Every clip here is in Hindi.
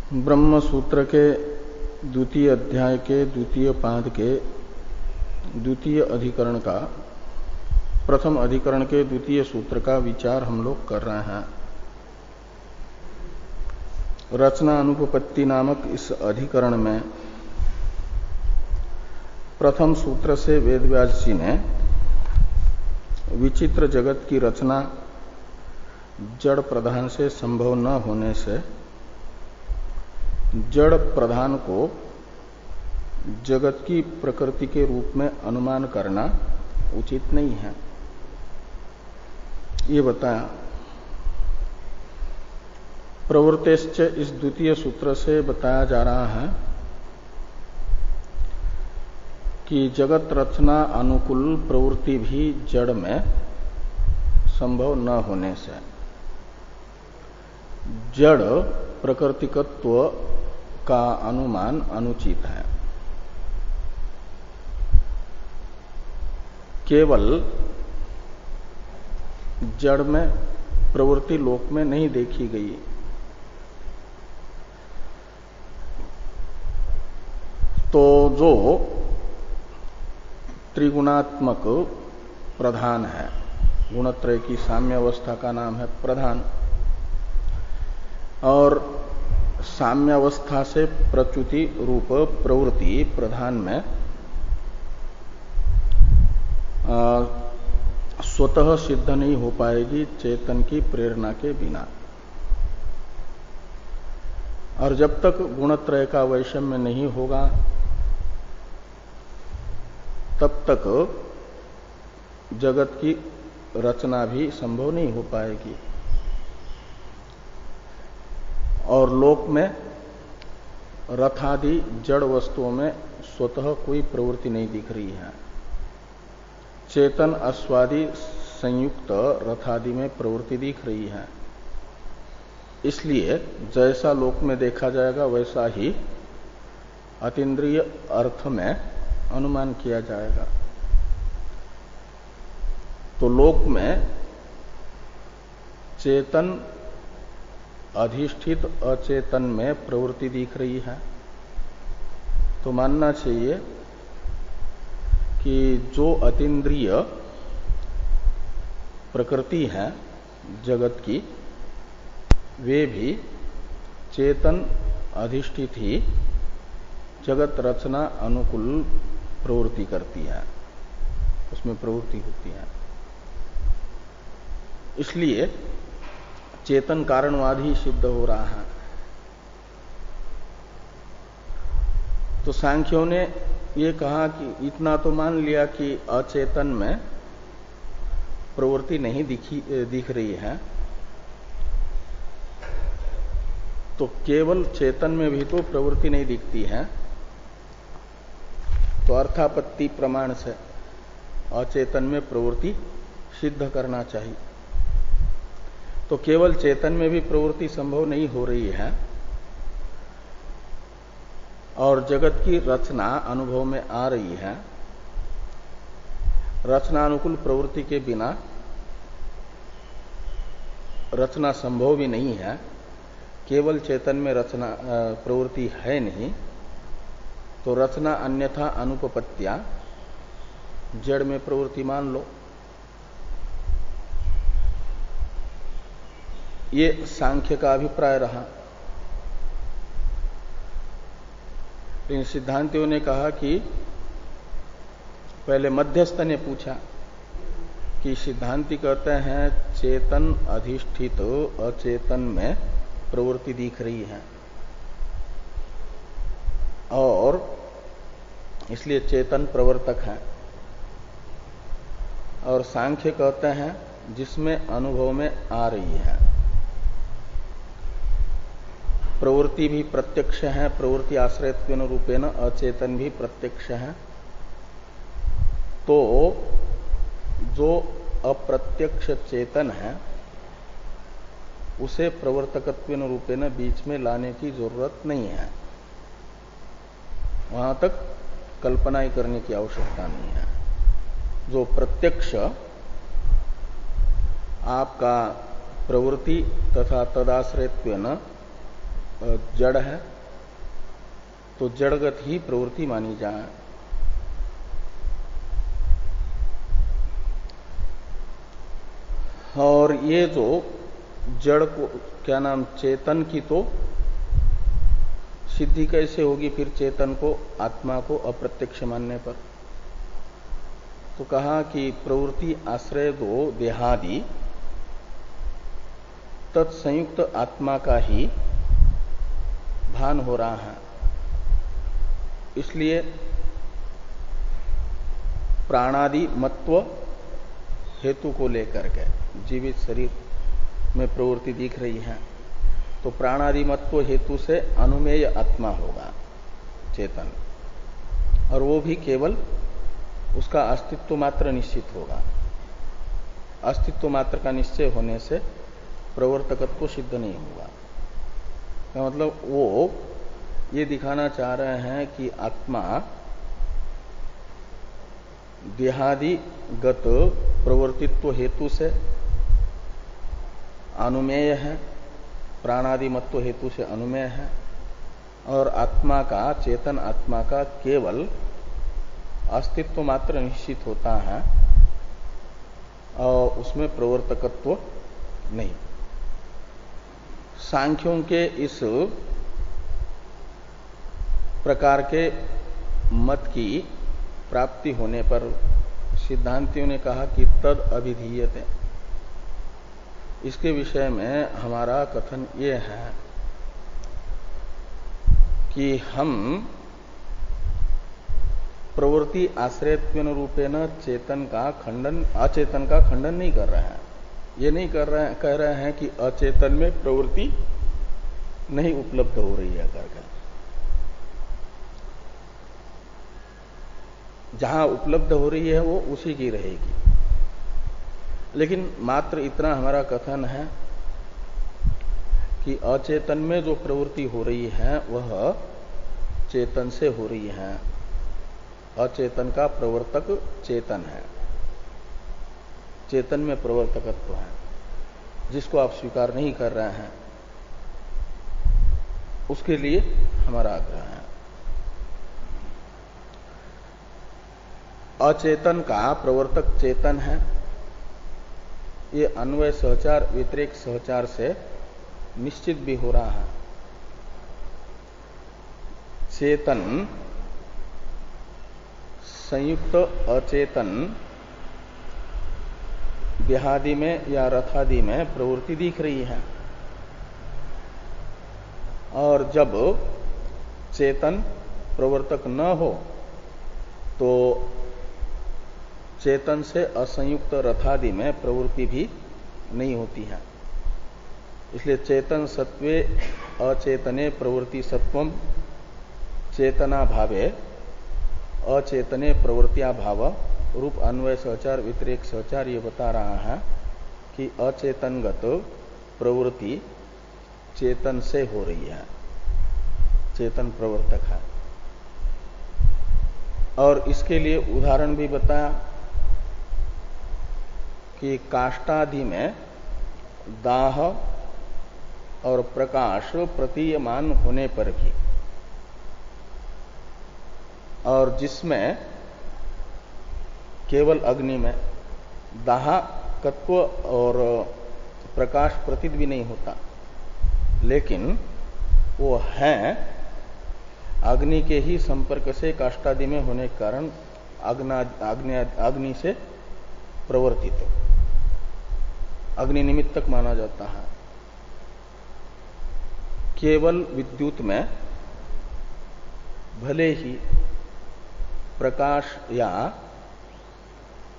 ब्रह्म सूत्र के द्वितीय अध्याय के द्वितीय पाद के द्वितीय अधिकरण का प्रथम अधिकरण के द्वितीय सूत्र का विचार हम लोग कर रहे हैं। रचना अनुपपत्ति नामक इस अधिकरण में प्रथम सूत्र से वेदव्यास जी ने विचित्र जगत की रचना जड़ प्रधान से संभव न होने से जड़ प्रधान को जगत की प्रकृति के रूप में अनुमान करना उचित नहीं है, ये बताया। प्रवृत्तेश्च इस द्वितीय सूत्र से बताया जा रहा है कि जगत रचना अनुकूल प्रवृत्ति भी जड़ में संभव न होने से जड़ प्रकृतिकत्व का अनुमान अनुचित है। केवल जड़ में प्रवृत्ति लोक में नहीं देखी गई, तो जो त्रिगुणात्मक प्रधान है, गुणत्रय की साम्य अवस्था का नाम है प्रधान, और साम्यावस्था से प्रच्युति रूप प्रवृत्ति प्रधान में स्वतः सिद्ध नहीं हो पाएगी चेतन की प्रेरणा के बिना। और जब तक गुणत्रय का वैषम्य नहीं होगा तब तक जगत की रचना भी संभव नहीं हो पाएगी। और लोक में रथादि जड़ वस्तुओं में स्वतः कोई प्रवृत्ति नहीं दिख रही है। चेतन अश्वादि संयुक्त रथादि में प्रवृत्ति दिख रही है। इसलिए जैसा लोक में देखा जाएगा वैसा ही अतीन्द्रिय अर्थ में अनुमान किया जाएगा। तो लोक में चेतन अधिष्ठित अचेतन में प्रवृत्ति दिख रही है, तो मानना चाहिए कि जो अतीन्द्रिय प्रकृति है जगत की वे भी चेतन अधिष्ठित ही जगत रचना अनुकूल प्रवृत्ति करती है, उसमें प्रवृत्ति होती है। इसलिए चेतन कारणवाद ही सिद्ध हो रहा है। तो सांख्यों ने ये कहा कि इतना तो मान लिया कि अचेतन में प्रवृत्ति नहीं दिख रही है, तो केवल चेतन में भी तो प्रवृत्ति नहीं दिखती है, तो अर्थापत्ति प्रमाण से अचेतन में प्रवृत्ति सिद्ध करना चाहिए। तो केवल चेतन में भी प्रवृत्ति संभव नहीं हो रही है और जगत की रचना अनुभव में आ रही है। रचना अनुकूल प्रवृत्ति के बिना रचना संभव भी नहीं है। केवल चेतन में रचना प्रवृत्ति है नहीं, तो रचना अन्यथा अनुपपत्या जड़ में प्रवृत्ति मान लो। ये सांख्य का अभिप्राय रहा। इन सिद्धांतियों ने कहा कि पहले मध्यस्थ ने पूछा कि सिद्धांति कहते हैं चेतन अधिष्ठित अचेतन में प्रवृत्ति दिख रही है और इसलिए चेतन प्रवर्तक है, और सांख्य कहते हैं जिसमें अनुभव में आ रही है। प्रवृत्ति भी प्रत्यक्ष है, प्रवृत्ति आश्रयत्वेन रूपेण अचेतन भी प्रत्यक्ष है। तो जो अप्रत्यक्ष चेतन है उसे प्रवर्तकत्वेन रूपेण बीच में लाने की जरूरत नहीं है, वहां तक कल्पना ही करने की आवश्यकता नहीं है। जो प्रत्यक्ष आपका प्रवृत्ति तथा तदाश्रयत्वेन जड़ है तो जड़गत ही प्रवृत्ति मानी जाए। और ये जो जड़ को क्या नाम चेतन की तो सिद्धि कैसे होगी फिर चेतन को आत्मा को अप्रत्यक्ष मानने पर? तो कहा कि प्रवृत्ति आश्रय दो देहादि तत्संयुक्त आत्मा का ही भान हो रहा है। इसलिए प्राणादि मत्व हेतु को लेकर के जीवित शरीर में प्रवृत्ति दिख रही है तो प्राणादि मत्व हेतु से अनुमेय आत्मा होगा चेतन, और वो भी केवल उसका अस्तित्व मात्र निश्चित होगा। अस्तित्व मात्र का निश्चय होने से प्रवर्तकत्व सिद्ध नहीं होगा। मतलब वो ये दिखाना चाह रहे हैं कि आत्मा देहादिगत प्रवर्तित्व हेतु से अनुमेय है, प्राणादि मत्व हेतु से अनुमेय है, और आत्मा का चेतन आत्मा का केवल अस्तित्व मात्र निश्चित होता है और उसमें प्रवर्तकत्व नहीं। सांख्यों के इस प्रकार के मत की प्राप्ति होने पर सिद्धांतियों ने कहा कि तद अभिधीयते। इसके विषय में हमारा कथन ये है कि हम प्रवृत्ति आश्रयत्वेन रूपेण चेतन का खंडन अचेतन का खंडन नहीं कर रहे हैं। ये नहीं कह रहे हैं कि अचेतन में प्रवृत्ति नहीं उपलब्ध हो रही है करके। जहां उपलब्ध हो रही है वो उसी की रहेगी। लेकिन मात्र इतना हमारा कथन है कि अचेतन में जो प्रवृत्ति हो रही है वह चेतन से हो रही है। अचेतन का प्रवर्तक चेतन है, चेतन में प्रवर्तकत्व है, जिसको आप स्वीकार नहीं कर रहे हैं उसके लिए हमारा आग्रह है। अचेतन का प्रवर्तक चेतन है, ये अन्वय सहचार व्यतिरेक सहचार से निश्चित भी हो रहा है। चेतन संयुक्त अचेतन देहादि में या रथादि में प्रवृत्ति दिख रही है, और जब चेतन प्रवर्तक न हो तो चेतन से असंयुक्त रथादि में प्रवृत्ति भी नहीं होती है। इसलिए चेतन सत्वे अचेतने प्रवृत्ति सत्वम चेतना भावे अचेतने प्रवृत्तिया भाव रूप अन्वय सहचार व्यतिरेक सहचार ये बता रहा है कि अचेतनगत प्रवृत्ति चेतन से हो रही है, चेतन प्रवर्तक है। और इसके लिए उदाहरण भी बताया कि काष्ठादि में दाह और प्रकाश प्रतीयमान होने पर भी, और जिसमें केवल अग्नि में दाहकत्व और प्रकाश प्रतीत भी नहीं होता, लेकिन वो है अग्नि के ही संपर्क से काष्ठादि में होने के कारण अग्नि से प्रवर्तित अग्नि निमित्तक माना जाता है। केवल विद्युत में भले ही प्रकाश या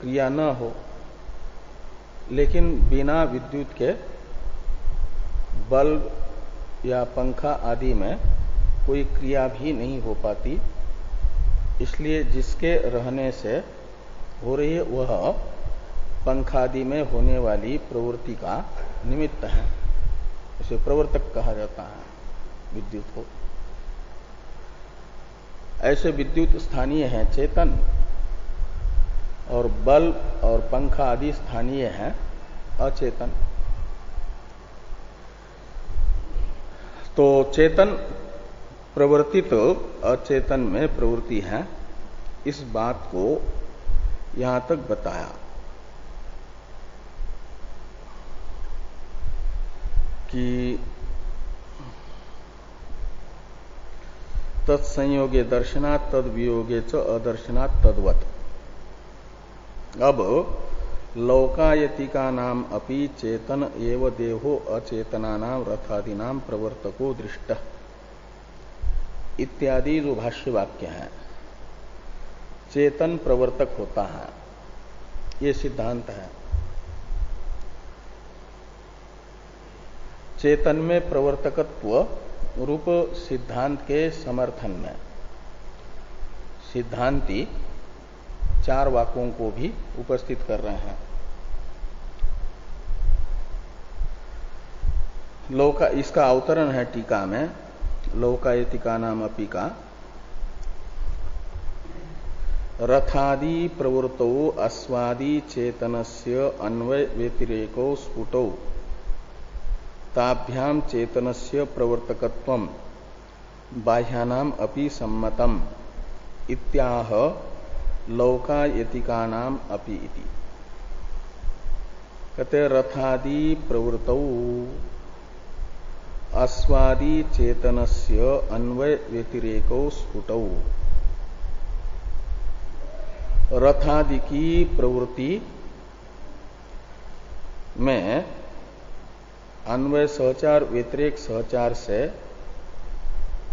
क्रिया न हो, लेकिन बिना विद्युत के बल्ब या पंखा आदि में कोई क्रिया भी नहीं हो पाती। इसलिए जिसके रहने से हो रही है वह पंखादि में होने वाली प्रवृत्ति का निमित्त है, इसे प्रवर्तक कहा जाता है विद्युत को। ऐसे विद्युत स्थानीय है चेतन, और बल्ब और पंखा आदि स्थानीय है अचेतन। तो चेतन प्रवर्तित अचेतन में प्रवृत्ति है, इस बात को यहां तक बताया कि तत्संयोगे दर्शनात् तद वियोगे च अदर्शनात् तद्वत्। अब लौकायतिका नाम अपि चेतन एव देहो अचेतना नाम रथादीनाम प्रवर्तको दृष्ट इत्यादि जो भाष्य वाक्य है, चेतन प्रवर्तक होता है, ये सिद्धांत है। चेतन में प्रवर्तकत्व रूप सिद्धांत के समर्थन में सिद्धांती चार वाक्यों को भी उपस्थित कर रहे हैं। लौका, इसका अवतरण है टीका में, लौकायतिका नाम अपि का रथादि प्रवृत्तौ अस्वादि चेतनस्य अन्वय व्यतिरेको स्फुटौ ताभ्याम चेतनस्य प्रवर्तकत्वम बाह्यानाम अपि सम्मतम इत्याह लौकायतिकानाम अपि इति। कहते रथादि प्रवृत्तौ अस्वादि चेतनस्य अन्वय व्यतिरेको स्फुटौ। रथादि की प्रवृत्ति में अन्वय सहचार व्यतिरेक सहचार से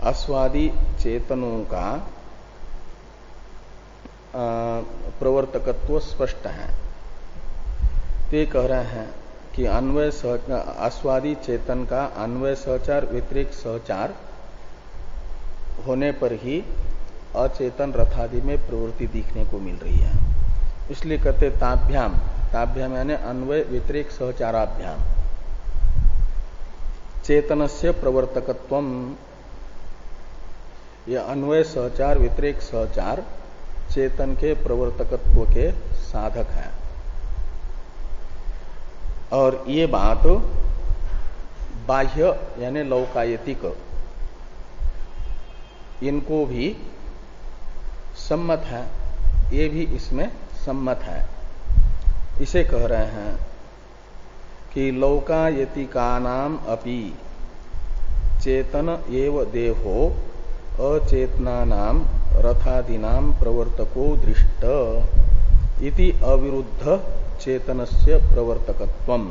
अस्वादि चेतनों का प्रवर्तकत्व स्पष्ट है। ते कह रहे हैं कि अन्वय अस्वादि चेतन का अन्वय सहचार व्यतिरेक सहचार होने पर ही अचेतन रथादि में प्रवृत्ति दिखने को मिल रही है। इसलिए कहते ताभ्याम, ताभ्याम यानी अन्वय व्यतिरेक सहचाराभ्याम चेतनस्य प्रवर्तकत्वम, यह अन्वय सहचार व्यतिरेक सहचार चेतन के प्रवर्तकत्व के साधक है। और ये बात बाह्य यानी लौकायतिक इनको भी सम्मत है, ये भी इसमें सम्मत है। इसे कह रहे हैं कि लौकायतिकानाम अपि चेतन एव देहो अचेतनानाम रथादीनाम प्रवर्तको दृष्ट इति अविरुद्ध चेतनस्य प्रवर्तकत्वम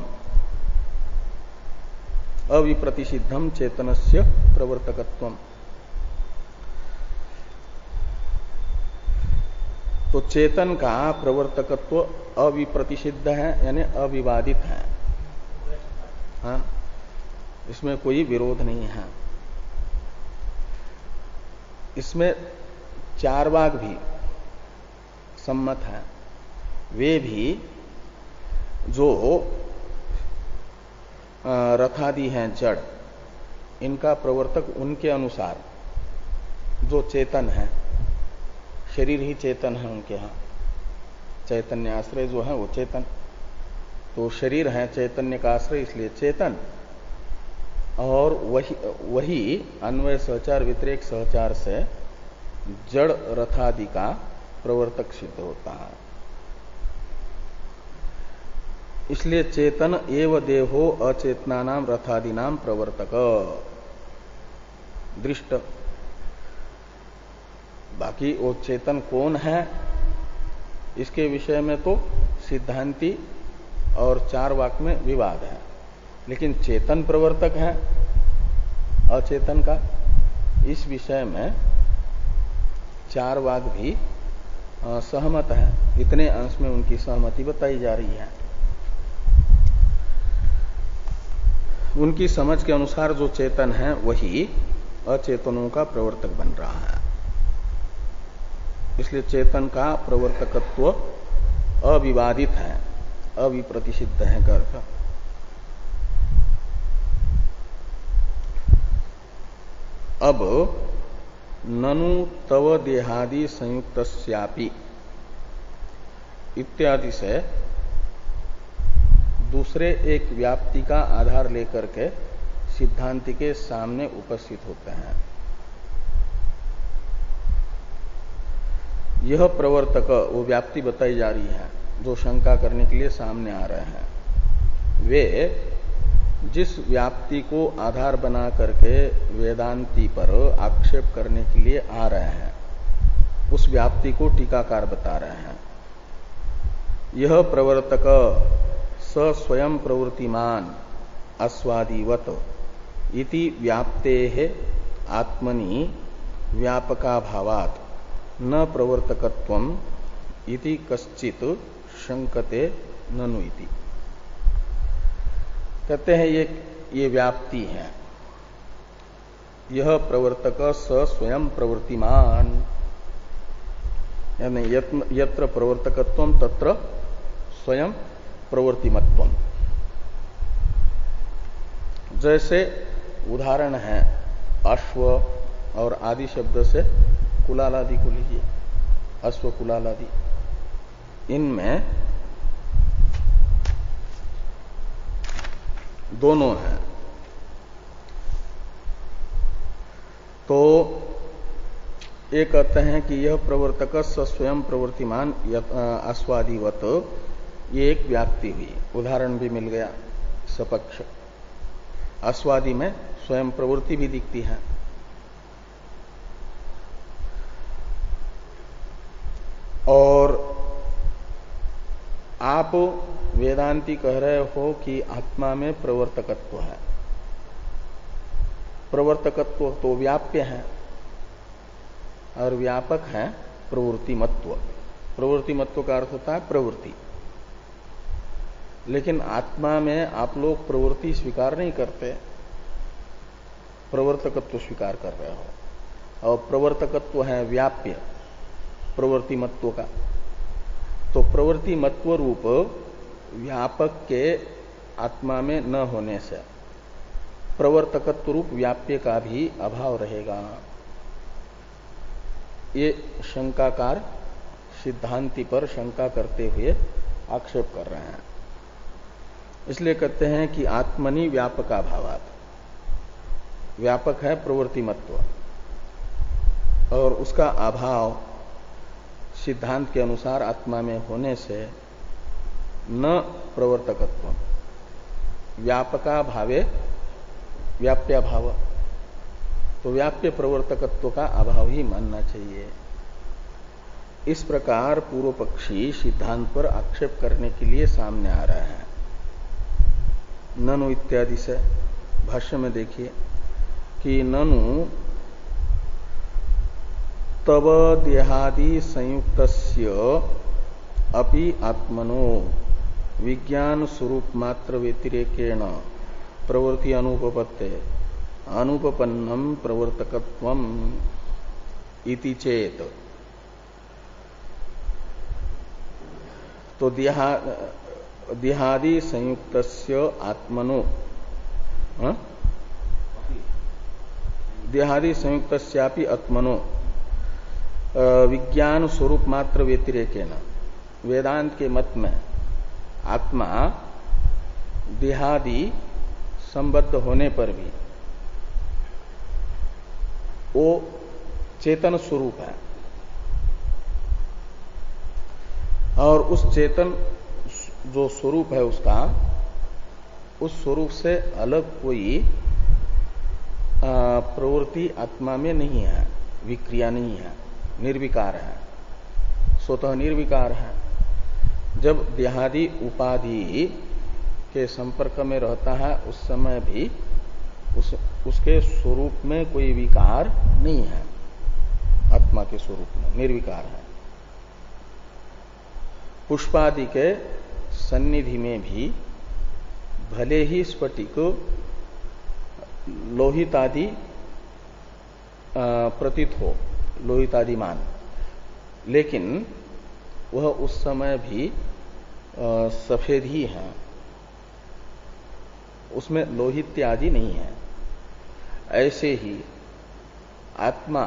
अविप्रतिषिद्धम चेतनस्य प्रवर्तकत्वम। तो चेतन का प्रवर्तकत्व अविप्रतिषिद्ध है यानी अविवादित है। हाँ, इसमें कोई विरोध नहीं है। इसमें चार वाग भी सम्मत है। वे भी जो रथादि हैं जड़, इनका प्रवर्तक उनके अनुसार जो चेतन है, शरीर ही चेतन है उनके यहाँ, चैतन्य आश्रय जो है वो चेतन, तो शरीर है चैतन्य का आश्रय इसलिए चेतन, और वही अन्वय सहचार व्यतिरेक सहचार से जड़ रथादि का प्रवर्तक सिद्ध होता है। इसलिए चेतन एव देहो अचेतनानाम रथादीनाम प्रवर्तक दृष्ट। बाकी वो चेतन कौन है इसके विषय में तो सिद्धांती और चार वाक्य में विवाद है, लेकिन चेतन प्रवर्तक है अचेतन का, इस विषय में चार वाक भी सहमत है। इतने अंश में उनकी सहमति बताई जा रही है। उनकी समझ के अनुसार जो चेतन है वही अचेतनों का प्रवर्तक बन रहा है। इसलिए चेतन का प्रवर्तकत्व अविवादित है, अविप्रतिषिद्ध है अर्थ। अब ननु तव देहादि संयुक्तस्यापि इत्यादि से दूसरे एक व्याप्ति का आधार लेकर के सिद्धांति के सामने उपस्थित होते हैं। यह प्रवर्तक, वो व्याप्ति बताई जा रही है जो शंका करने के लिए सामने आ रहे हैं, वे जिस व्याप्ति को आधार बना करके वेदांती पर आक्षेप करने के लिए आ रहे हैं, उस व्याप्ति को टीकाकार बता रहे हैं। यह प्रवर्तक स स्वयं प्रवृत्तिमान आस्वादिवत इति व्याप्तेः आत्मनि व्यापकाभावात् न प्रवर्तकत्वम् इति कश्चित् शंकते ननु इति। कहते हैं ये व्याप्ति है, यह प्रवर्तक स स्वयं प्रवृत्तिमान, यानी यत्र प्रवर्तकत्वम तत्र स्वयं प्रवृत्तिमत्वम। जैसे उदाहरण है अश्व और आदि शब्द से कुलालादि को लीजिए, अश्व कुलालादि, इनमें दोनों हैं। तो ये कहते हैं कि यह प्रवर्तक स्वयं प्रवृत्तिमान आस्वादिवत, ये एक व्याप्ति हुई, उदाहरण भी मिल गया सपक्ष। आस्वादि में स्वयं प्रवृत्ति भी दिखती है। और आप वेदांती कह रहे हो कि आत्मा में प्रवर्तकत्व है। प्रवर्तकत्व तो व्याप्य है और व्यापक है प्रवृत्तिमत्व। प्रवृत्तिमत्व का अर्थ होता है प्रवृत्ति। लेकिन आत्मा में आप लोग प्रवृत्ति स्वीकार नहीं करते, प्रवर्तकत्व स्वीकार कर रहे हो। और प्रवर्तकत्व है व्याप्य प्रवृत्तिमत्व का। तो प्रवृत्तिमत्व रूप व्यापक के आत्मा में न होने से प्रवर्तकत्व रूप व्याप्य का भी अभाव रहेगा। ये शंकाकार सिद्धांति पर शंका करते हुए आक्षेप कर रहे हैं। इसलिए कहते हैं कि आत्मनि व्यापकाभावात्, व्यापक है प्रवृत्तिमत्व और उसका अभाव सिद्धांत के अनुसार आत्मा में होने से न प्रवर्तकत्व, व्यापका भावे व्याप्या भाव, तो व्याप्य प्रवर्तकत्व का अभाव ही मानना चाहिए। इस प्रकार पूर्व पक्षी सिद्धांत पर आक्षेप करने के लिए सामने आ रहे हैं। ननु इत्यादि से भाष्य में देखिए कि ननु तव देहादि संयुक्तस्य अपि आत्मनो विज्ञान स्वरूप मात्र व्यतिरेकेण प्रवृत्ति अनुपपत्ते अनुपपन्नम प्रवर्तकत्वम इति चेत। तो देहादि संयुक्तस्य आत्मनो, देहादि संयुक्तस्यापि आत्मनो विज्ञान स्वरूप मात्र व्यतिरेकेन, वेदांत के मत में आत्मा देहादि संबद्ध होने पर भी वो चेतन स्वरूप है और उस चेतन जो स्वरूप है उसका, उस स्वरूप से अलग कोई प्रवृत्ति आत्मा में नहीं है, विक्रिया नहीं है, निर्विकार है, स्वतः निर्विकार है। जब देहादि उपाधि के संपर्क में रहता है उस समय भी उसके स्वरूप में कोई विकार नहीं है, आत्मा के स्वरूप में निर्विकार है। पुष्पादि के सन्निधि में भी भले ही स्फटिक लोहितादि प्रतीत हो, लोहितादिमान, लेकिन वह उस समय भी सफेद ही है, उसमें लोहित्य आदि नहीं है। ऐसे ही आत्मा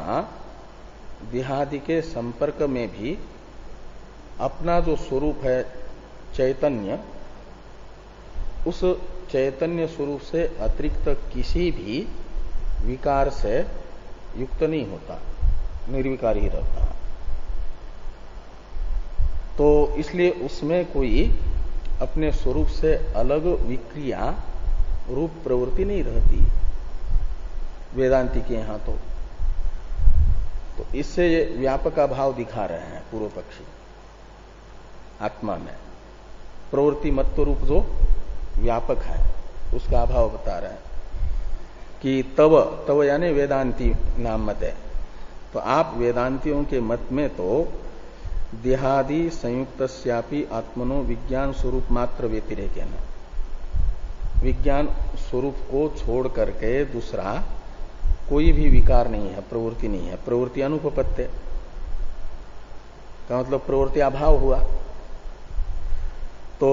देहादि के संपर्क में भी अपना जो स्वरूप है चैतन्य, उस चैतन्य स्वरूप से अतिरिक्त किसी भी विकार से युक्त नहीं होता, निर्विकार ही रहता है। तो इसलिए उसमें कोई अपने स्वरूप से अलग विक्रिया रूप प्रवृत्ति नहीं रहती वेदांती के यहां। तो इससे ये व्यापक अभाव दिखा रहे हैं पूर्व पक्षी आत्मा में। प्रवृत्ति मत्व रूप जो व्यापक है उसका अभाव बता रहे हैं कि तव यानी वेदांती नाम मत है। तो आप वेदांतियों के मत में तो देहादि संयुक्तस्यापि आत्मनो विज्ञान स्वरूप मात्र व्यतिरेक है ना, विज्ञान स्वरूप को छोड़ करके दूसरा कोई भी विकार नहीं है, प्रवृत्ति नहीं है। प्रवृत्ति अनुपपत्ति का मतलब प्रवृत्ति अभाव हुआ। तो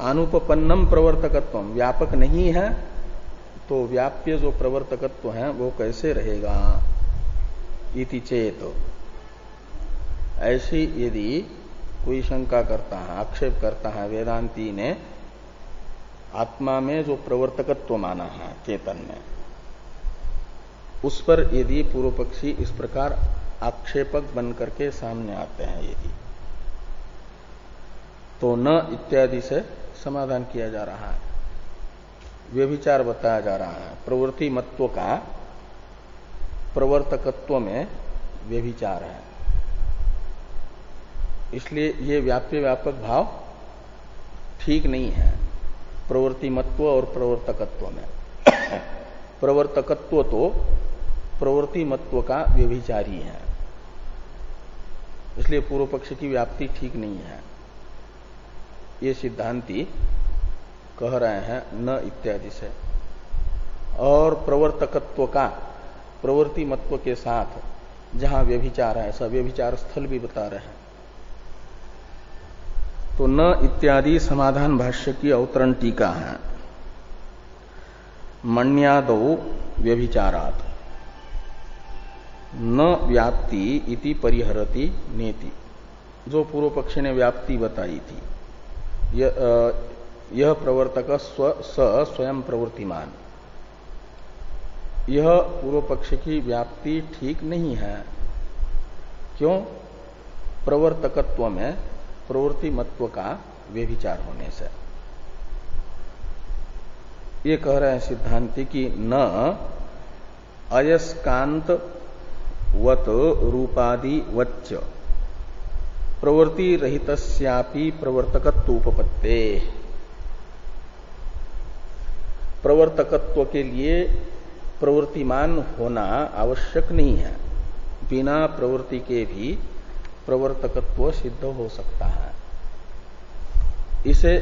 अनुपपन्नम प्रवर्तकत्व व्यापक नहीं है, तो व्याप्य जो प्रवर्तकत्व है वो कैसे रहेगा इति चेत। ऐसी यदि कोई शंका करता है, आक्षेप करता है वेदांती ने आत्मा में जो प्रवर्तकत्व माना है चेतन में, उस पर यदि पूर्व पक्षी इस प्रकार आक्षेपक बन करके सामने आते हैं यदि, तो न इत्यादि से समाधान किया जा रहा है, व्यभिचार बताया जा रहा है। प्रवृत्ति मत्व का प्रवर्तकत्व में व्यभिचार है, इसलिए ये व्याप्य व्यापक भाव ठीक नहीं है प्रवृत्ति मत्व और प्रवर्तकत्व में। प्रवर्तकत्व तो प्रवृत्ति मत्व का व्यभिचारी है, इसलिए पूर्व पक्ष की व्याप्ति ठीक नहीं है। ये सिद्धांती कह रहे हैं न इत्यादि से। और प्रवर्तकत्व का प्रवृत्ति मत्व के साथ जहां व्यभिचार है, ऐसा व्यभिचार स्थल भी बता रहे हैं। तो न इत्यादि समाधान भाष्य की अवतरण टीका है। मण्यादौ व्यभिचारात् न व्याप्ति इति परिहरति नेति, जो पूर्व पक्ष ने व्याप्ति बताई थी, यह प्रवर्तक स्वयं प्रवृत्तिमान, यह पूर्व पक्ष की व्याप्ति ठीक नहीं है। क्यों? प्रवर्तकत्व में प्रवृत्ति मत्व का व्यभिचार होने से। ये कह रहे हैं सिद्धांति कि न अयस्कांत वत रूपादि वच्च प्रवृत्ति रहितस्यापि प्रवर्तकत्व उपपत्ते। प्रवर्तकत्व के लिए प्रवृत्तिमान होना आवश्यक नहीं है, बिना प्रवृत्ति के भी प्रवर्तकत्व सिद्ध हो सकता है। इसे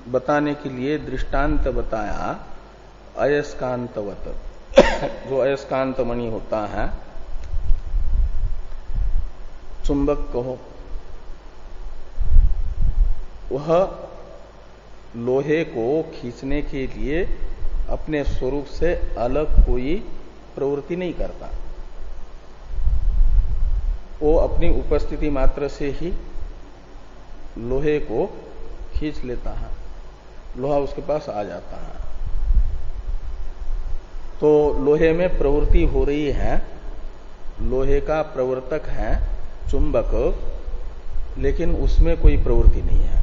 बताने के लिए दृष्टांत बताया अयस्कांतवत। जो अयस्कांत मणि होता है, चुंबक कहो, वह लोहे को खींचने के लिए अपने स्वरूप से अलग कोई प्रवृत्ति नहीं करता, वो अपनी उपस्थिति मात्र से ही लोहे को खींच लेता है, लोहा उसके पास आ जाता है। तो लोहे में प्रवृत्ति हो रही है, लोहे का प्रवर्तक है चुंबक, लेकिन उसमें कोई प्रवृत्ति नहीं है।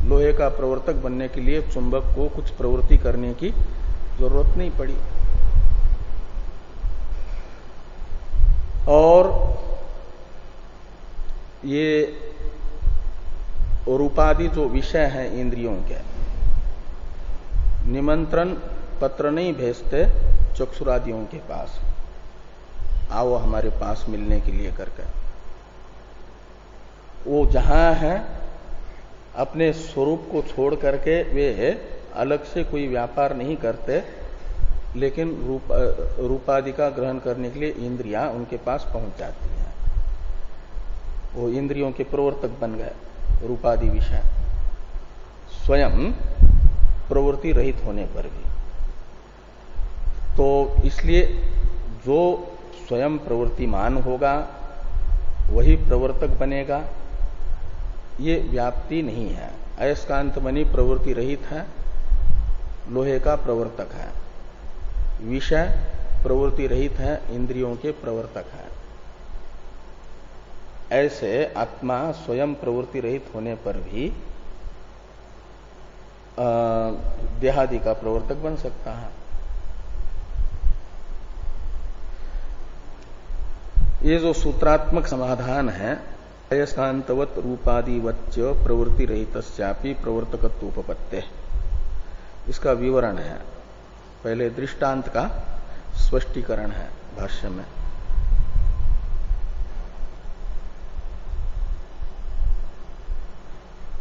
लोहे का प्रवर्तक बनने के लिए चुंबक को कुछ प्रवृत्ति करने की जरूरत नहीं पड़ी। और ये रूपादि जो विषय हैं इंद्रियों के, निमंत्रण पत्र नहीं भेजते चक्षुरादियों के पास, आओ हमारे पास मिलने के लिए करके। वो जहां है अपने स्वरूप को छोड़ करके वे अलग से कोई व्यापार नहीं करते, लेकिन रूपादि का ग्रहण करने के लिए इंद्रियां उनके पास पहुंच जाती हैं। वो इंद्रियों के प्रवर्तक बन गए रूपादि विषय, स्वयं प्रवृत्ति रहित होने पर भी। तो इसलिए जो स्वयं प्रवृत्तिमान होगा वही प्रवर्तक बनेगा, ये व्याप्ति नहीं है। अयस्कांत मणि प्रवृत्ति रहित है, लोहे का प्रवर्तक है, विषय प्रवृत्ति रहित है, इंद्रियों के प्रवर्तक है। ऐसे आत्मा स्वयं प्रवृत्ति रहित होने पर भी देहादि का प्रवर्तक बन सकता है। ये जो सूत्रात्मक समाधान है, अयस्कांतवत रूपादिवच्च प्रवृत्ति रहितस्यापि प्रवर्तकत्वोपपत्ते, इसका विवरण है। पहले दृष्टांत का स्पष्टीकरण है भाष्य में।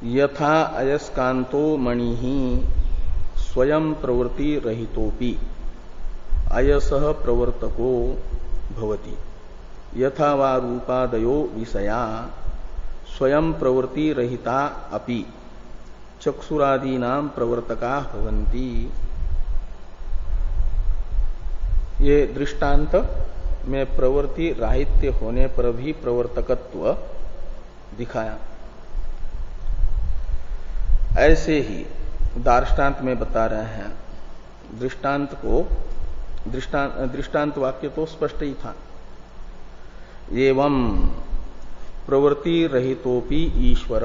यथा अयस्कांतो मणि स्वयं प्रवृत्ति रहितोपि अयसः प्रवर्तको भवति, यथा वा रूपादयो विषया स्वयं प्रवृत्ति रहिता अपि चक्षुरादीनां प्रवर्तका भवन्ति। ये दृष्टांत में प्रवृत्ति राहित्य होने पर भी प्रवर्तकत्व दिखाया। ऐसे ही दार्ष्टान्त में बता रहे हैं। दृष्टांत वाक्य तो स्पष्ट ही था। एवं प्रवृत्ति रहितोपि ईश्वर,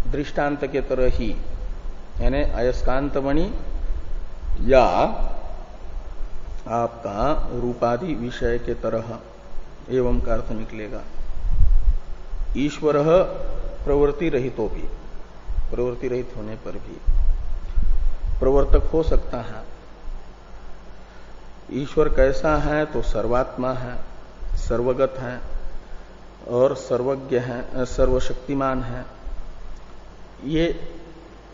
दृष्टांत के तरह ही, यानी अयस्कांतमणि या आपका रूपादि विषय के तरह, एवं का अर्थ निकलेगा। ईश्वर प्रवृत्ति रहितोपि, प्रवृत्ति रहित होने पर भी प्रवर्तक हो सकता है। ईश्वर कैसा है? तो सर्वात्मा है, सर्वगत है और सर्वज्ञ है, सर्वशक्तिमान है। ये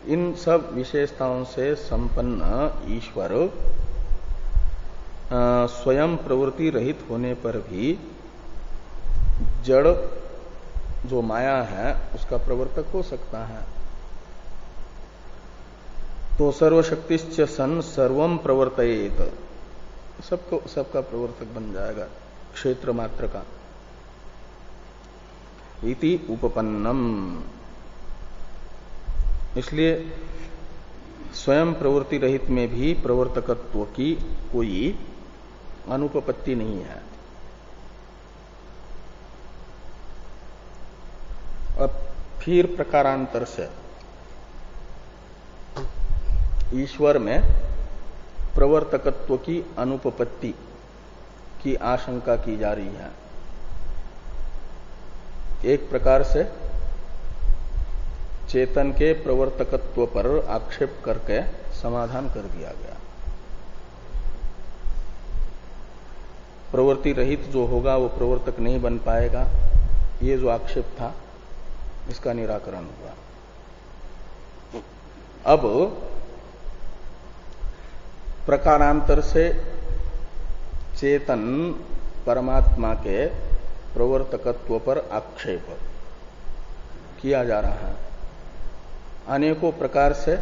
इन सब विशेषताओं से संपन्न ईश्वर स्वयं प्रवृत्ति रहित होने पर भी जड़ जो माया है उसका प्रवर्तक हो सकता है। तो सर्वशक्तिश्च सन सर्वम प्रवर्तयेत, सबका प्रवर्तक बन जाएगा, क्षेत्र मात्र का। इति उपपन्नम, इसलिए स्वयं प्रवृत्ति रहित में भी प्रवर्तकत्व की कोई अनुपपत्ति नहीं है। अब फिर प्रकारांतर से ईश्वर में प्रवर्तकत्व की अनुपपत्ति की आशंका की जा रही है। एक प्रकार से चेतन के प्रवर्तकत्व पर आक्षेप करके समाधान कर दिया गया। प्रवृत्ति रहित जो होगा वो प्रवर्तक नहीं बन पाएगा, ये जो आक्षेप था इसका निराकरण हुआ। अब प्रकारांतर से चेतन परमात्मा के प्रवर्तकत्व पर आक्षेप किया जा रहा है। अनेकों प्रकार से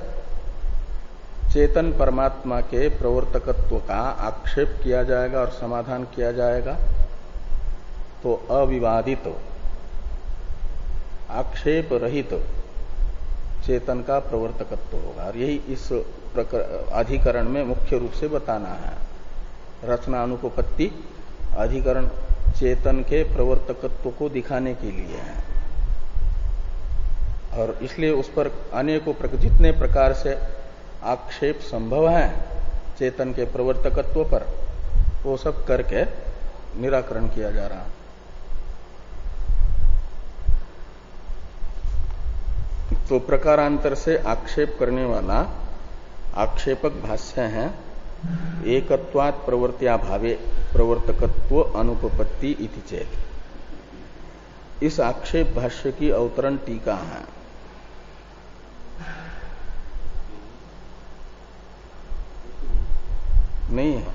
चेतन परमात्मा के प्रवर्तकत्व का आक्षेप किया जाएगा और समाधान किया जाएगा तो अविवादित, आक्षेप रहित चेतन का प्रवर्तकत्व होगा। और यही इस अधिकरण में मुख्य रूप से बताना है। रचना अनुपपत्ति अधिकरण चेतन के प्रवर्तकत्व को दिखाने के लिए है और इसलिए उस पर अनेकों जितने प्रकार से आक्षेप संभव है चेतन के प्रवर्तकत्व पर, वो सब करके निराकरण किया जा रहा है। तो प्रकारांतर से आक्षेप करने वाला आक्षेपक भाष्य है एकत्वात् प्रवृत्त्याभावे प्रवर्तकत्व अनुपपत्ति इति चेत। इस आक्षेप भाष्य की अवतरण टीका है। नहीं है,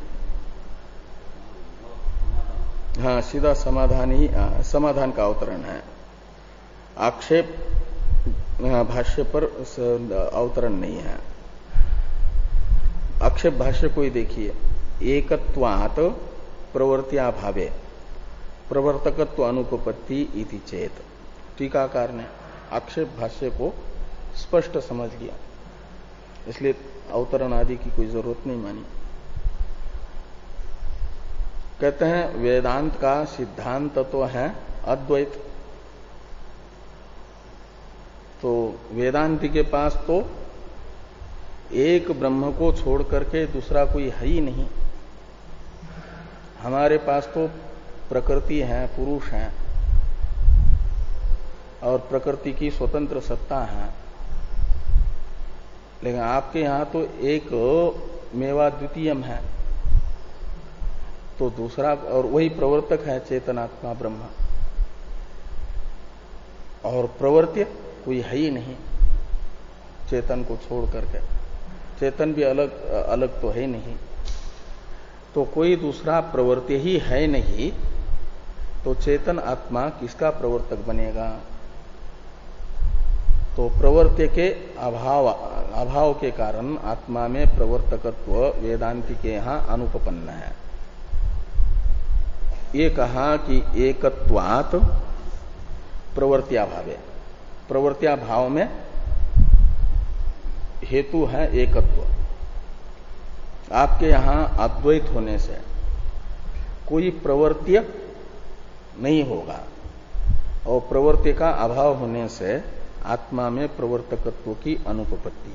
हाँ, सीधा समाधान ही, समाधान का अवतरण है। आक्षेप भाष्य पर अवतरण नहीं है। आक्षेप भाष्य को ही देखिए, एकत्वात् प्रवृत्त्याभावे प्रवर्तकत्व अनुपपत्ति इति चेत। टीकाकार ने आक्षेप भाष्य को स्पष्ट समझ लिया। इसलिए अवतरण आदि की कोई जरूरत नहीं मानी। कहते हैं वेदांत का सिद्धांत तो है अद्वैत, तो वेदांति के पास तो एक ब्रह्म को छोड़ करके दूसरा कोई है ही नहीं। हमारे पास तो प्रकृति है, पुरुष है और प्रकृति की स्वतंत्र सत्ता है, लेकिन आपके यहां तो एक मेवा द्वितीयम है, तो दूसरा और वही प्रवर्तक है चेतनात्मा ब्रह्म, और प्रवर्त्य कोई है ही नहीं चेतन को छोड़ करके। चेतन भी अलग अलग तो है नहीं, तो कोई दूसरा प्रवर्त्य ही है नहीं, तो चेतन आत्मा किसका प्रवर्तक बनेगा? तो प्रवर्त्य के अभाव के कारण आत्मा में प्रवर्तकत्व वेदांति के यहां अनुपपन्न है। ये कहा कि एकत्वात् प्रवर्त्याभावे, प्रवर्त्याभाव में हेतु है एकत्व। आपके यहां अद्वैत होने से कोई प्रवर्त्य नहीं होगा, और प्रवर्त्य का अभाव होने से आत्मा में प्रवर्तकत्व की अनुपपत्ति।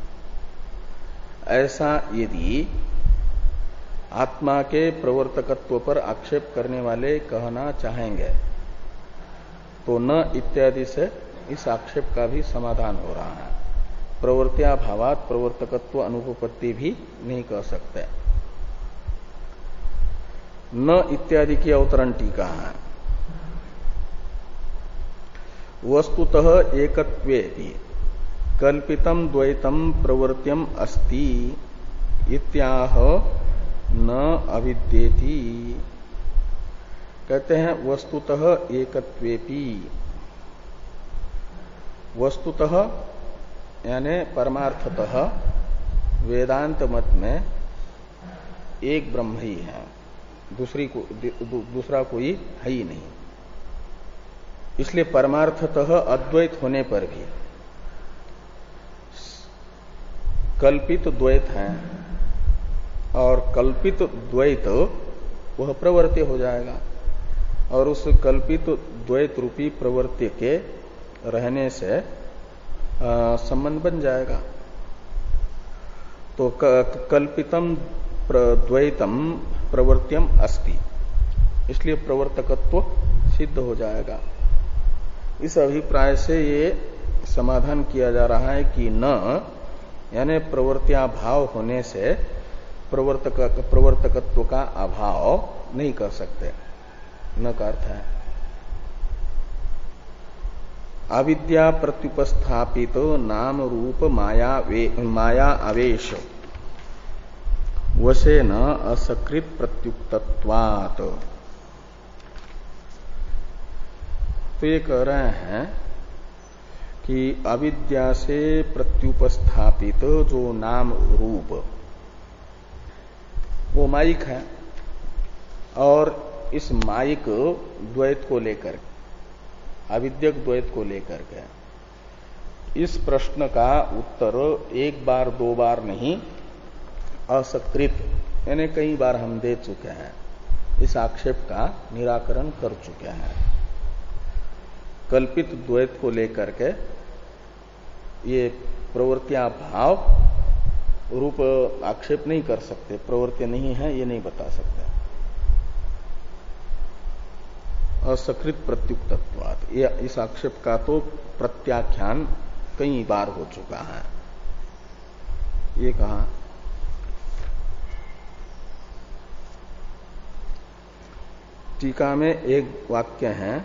ऐसा यदि आत्मा के प्रवर्तकत्व पर आक्षेप करने वाले कहना चाहेंगे तो न इत्यादि से इस आक्षेप का भी समाधान हो रहा है। प्रवर्त्याभावात् प्रवर्तकत्व अनुपपत्ति भी नहीं कह सकते। न इत्यादि की अवतरण टीका है। वस्तुतः एकत्वेपि कल्पितम द्वैतम प्रवर्त्यम अस्ति इत्याह न अविद्येति। कहते हैं वस्तुतः एकत्वेपि, वस्तुतः यानी परमार्थतः वेदांत मत में एक ब्रह्म ही है, दूसरा कोई है ही नहीं। इसलिए परमार्थतः अद्वैत होने पर भी कल्पित द्वैत है, और कल्पित द्वैत वह प्रवर्त्य हो जाएगा, और उस कल्पित द्वैत रूपी प्रवर्त्य के रहने से संबंध बन जाएगा। तो कल्पितम द्वैतम प्रवर्त्यम अस्ति, इसलिए प्रवर्तकत्व सिद्ध हो जाएगा। इस अभिप्राय से ये समाधान किया जा रहा है कि न यानी प्रवर्त्याभाव होने से प्रवर्तकत्व का अभाव नहीं कर सकते। न का अर्थ है अविद्या प्रत्युपस्थापित नाम रूप माया आवेश वशे न असकृत प्रत्युक्तत्वात्। तो ये कह रहे हैं कि अविद्या से प्रत्युपस्थापित जो नाम रूप वो माइक है, और इस माइक द्वैत को लेकर, अविद्यक द्वैत को लेकर के इस प्रश्न का उत्तर एक बार दो बार नहीं, असकृत यानी कई बार हम दे चुके हैं। इस आक्षेप का निराकरण कर चुके हैं। कल्पित द्वैत को लेकर के ये प्रवृत्तियां भाव रूप आक्षेप नहीं कर सकते, प्रवृत्ति नहीं है ये नहीं बता सकते। असकृत प्रत्युक्तत्वात्, ये इस आक्षेप का तो प्रत्याख्यान कई बार हो चुका है। ये कहा टीका में एक वाक्य है,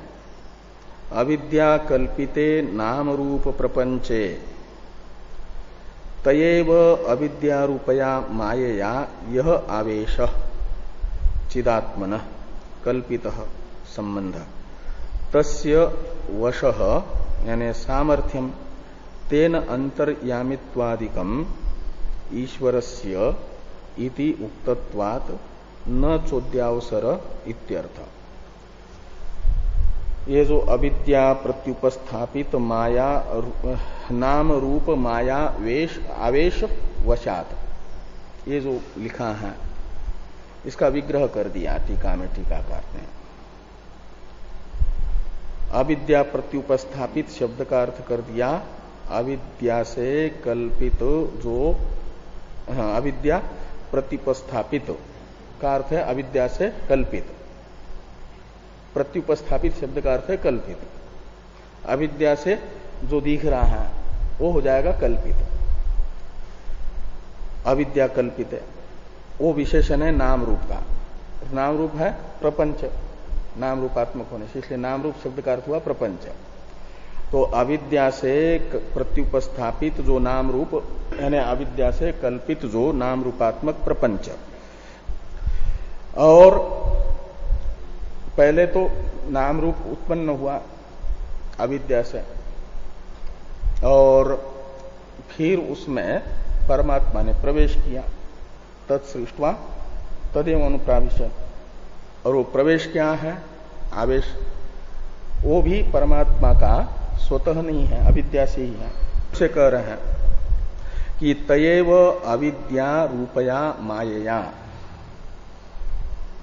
अविद्या कल्पिते नाम रूप प्रपंचे तयेव अविद्यारूपया मायया यह आवेश चिदात्मनः कल्पितः संबंध तस्य वशः यानी सामर्थ्यम तेन अंतर्यामित्वादिकम ईश्वरस्य इति उक्तत्वात् न चोद्यावसर इत्यर्थ। ये जो अविद्या प्रत्युपस्थापित माया नाम रूप माया आवेश वशात, ये जो लिखा है इसका विग्रह कर दिया टीका में टीकाकार ने। अविद्या प्रत्युपस्थापित शब्द का अर्थ कर दिया अविद्या से कल्पित जो, अविद्या प्रत्युपस्थापित का अर्थ है अविद्या से कल्पित, प्रत्युपस्थापित शब्द का अर्थ है कल्पित। अविद्या से जो दिख रहा है वो हो जाएगा कल्पित, अविद्या कल्पित है, वो विशेषण है नाम रूप का। नाम रूप है प्रपंच, नाम रूपात्मक होने से, इसलिए नाम रूप शब्द का अर्थ हुआ प्रपंच। तो अविद्या से प्रत्युपस्थापित जो नाम रूप, यानी अविद्या से कल्पित जो नाम रूपात्मक प्रपंच। और पहले तो नाम रूप उत्पन्न हुआ अविद्या से, और फिर उसमें परमात्मा ने प्रवेश किया, तत्सृष्टवा तदेव अनुप्राविशत। और वो प्रवेश क्या है? आवेश। वो भी परमात्मा का स्वतः नहीं है, अविद्या से ही है। उसे कह रहे हैं कि तयेव अविद्या रूपया मायया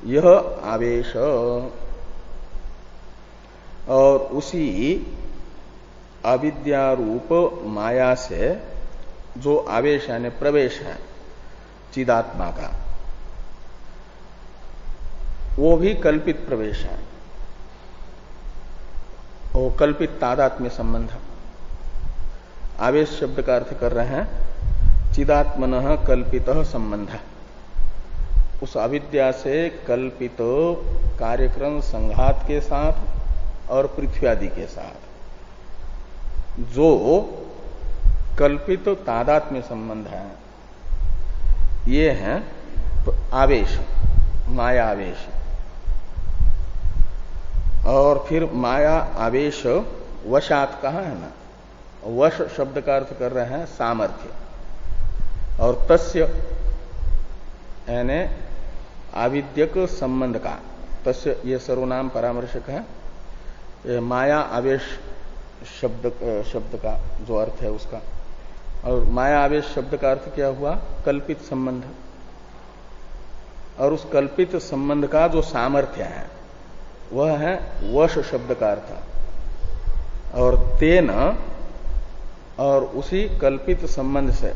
यह आवेश, और उसी अविद्या रूप माया से जो आवेश यानी प्रवेश है चिदात्मा का, वो भी कल्पित प्रवेश है, वो कल्पित तादात्म्य संबंध। आवेश शब्द का अर्थ कर रहे हैं चिदात्मनः कल्पितः संबंध। उस अविद्या से कल्पित कार्यक्रम संघात के साथ और पृथ्वी आदि के साथ जो कल्पित तादात्म्य संबंध है, ये है आवेश, माया आवेश। और फिर माया आवेश वशात कहा है ना, वश शब्द का अर्थ कर रहे हैं सामर्थ्य। और तस्य यानी आविद्यक संबंध का, तस्य ये सर्वनाम परामर्शक है, ये माया आवेश शब्द का जो अर्थ है उसका। और माया आवेश शब्द का अर्थ क्या हुआ? कल्पित संबंध। और उस कल्पित संबंध का जो सामर्थ्य है वह है वश शब्द का अर्थ। और तेन, और उसी कल्पित संबंध से,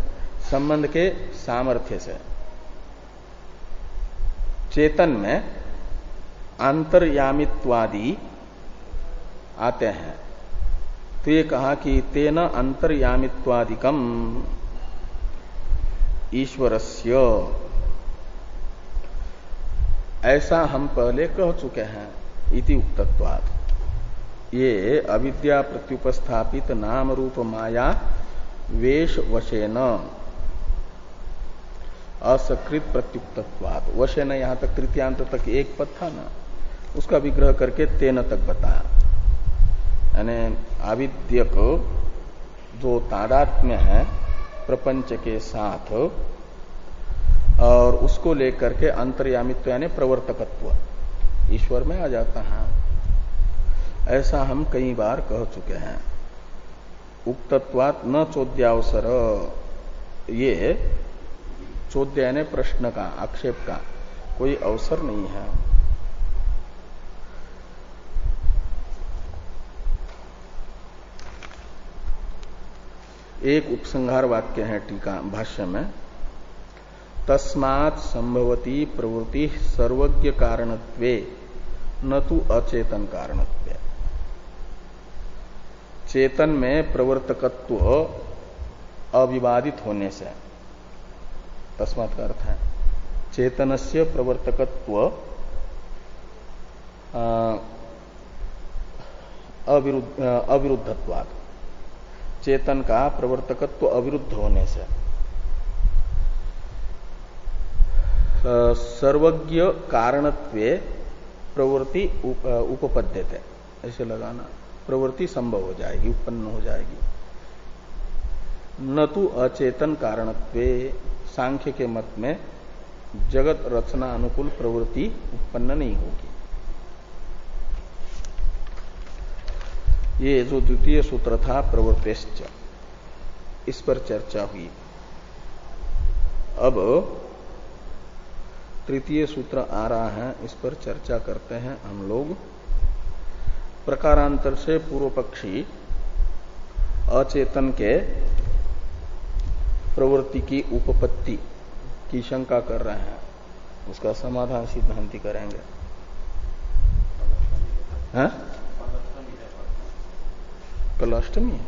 संबंध के सामर्थ्य से चेतन में अंतर्यामित्वादि आते हैं। तो ये कहा कि तेन अंतर्यामित्वादिकम ईश्वरस्य, ऐसा हम पहले कह चुके हैं इति उक्तत्वात्। ये अविद्या प्रत्युपस्थापित नाम रूप माया वेश वशेन असकृत प्रत्युक्तत्वात्। वशेन यहां तक तृतीयांत तक एक पद था ना, उसका विग्रह करके तेन तक बताया। यानी आविद्यक जो तादात्म्य है प्रपंच के साथ, और उसको लेकर के अंतर्यामित्व यानी प्रवर्तकत्व ईश्वर में आ जाता है। ऐसा हम कई बार कह चुके हैं। उक्तत्वात् न चोद्यावसर, ये चोद्य यानी प्रश्न का, आक्षेप का कोई अवसर नहीं है। एक उपसंहार वाक्य है टीका भाष्य में, तस्मात् संभवती प्रवृत्ति सर्वज्ञ कारणत्वे न तो अचेतन कारणत्वे। चेतन में प्रवर्तकत्व अविवादित होने से, तस्मात् का अर्थ है चेतनस्य प्रवर्तकत्व अविरुद्धत्वात्, चेतन का प्रवर्तकत्व अविरुद्ध होने से सर्वज्ञ कारणत्वे प्रवृत्ति उपपद्यते, ऐसे लगाना, प्रवृत्ति संभव हो जाएगी, उत्पन्न हो जाएगी। न तो अचेतन कारणत्वे, सांख्य के मत में जगत रचना अनुकूल प्रवृत्ति उत्पन्न नहीं होगी। ये जो द्वितीय सूत्र था प्रवृत्तिश्च, इस पर चर्चा हुई। अब तृतीय सूत्र आ रहा है, इस पर चर्चा करते हैं हम लोग। प्रकारांतर से पूर्व पक्षी अचेतन के प्रवृत्ति की उपपत्ति की शंका कर रहे हैं, उसका समाधान सिद्धांति करेंगे। हैं? कल अष्टमी है।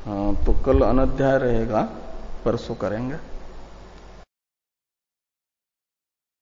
हाँ, तो कल अनध्याय रहेगा, परसों करेंगे।